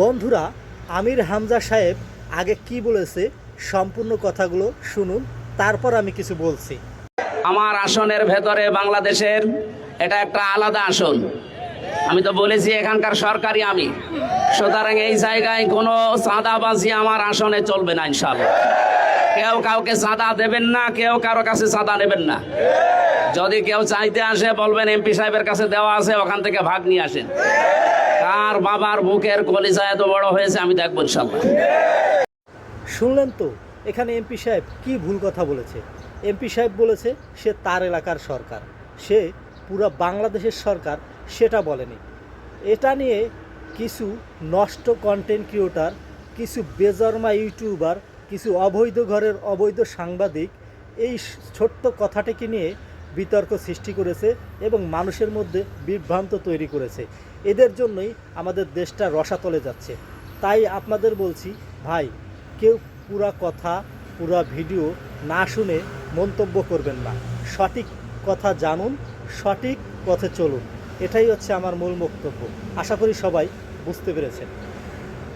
বন্ধুরা, আমির হামজা সাহেব আগে কি বলেছে সম্পূর্ণ কথাগুলো শুনুন, তারপর আমি কিছু বলছি। আমার আসনের ভেতরে বাংলাদেশের এটা একটা আলাদা আসন। আমি তো বলেছি এখানকার সরকারি আমি, সুতরাং এই জায়গায় কোনো চাঁদাবাজি আমার আসনে চলবে না ইনশাআল্লাহ। কেউ কাউকে চাঁদা দেবেন না, কেউ কারো কাছে চাঁদা নেবেন না। যদি কেউ চাইতে আসে বলবেন এমপি সাহেবের কাছে দেওয়া আছে, ওখান থেকে ভাগ নিয়ে আসেন। কার বাবার বুকের কলিজা এত বড় হয়েছে আমি দেখবো ইনশাআল্লাহ। শুনলেন তো এখানে এমপি সাহেব কি ভুল কথা বলেছে। এমপি সাহেব বলেছে সে তার এলাকার সরকার, সে পুরো বাংলাদেশের সরকার সেটা বলেনি। এটা নিয়ে কিছু নষ্ট কন্টেন্ট ক্রিয়েটর, কিছু বেজন্মা ইউটিউবার, কিছু অবৈধ ঘরের অবৈধ সাংবাদিক এই ছোট্ট কথাটিকে নিয়ে বিতর্ক সৃষ্টি করেছে এবং মানুষের মধ্যে বিভ্রান্ত তৈরি করেছে। এদের জন্যই আমাদের দেশটা রসাতলে যাচ্ছে। তাই আপনাদের বলছি ভাই, কেউ পুরা কথা পুরা ভিডিও না শুনে মন্তব্য করবেন না। সঠিক কথা জানুন, সঠিক পথে চলুন, এটাই হচ্ছে আমার মূল বক্তব্য। আশা করি সবাই বুঝতে পেরেছেন।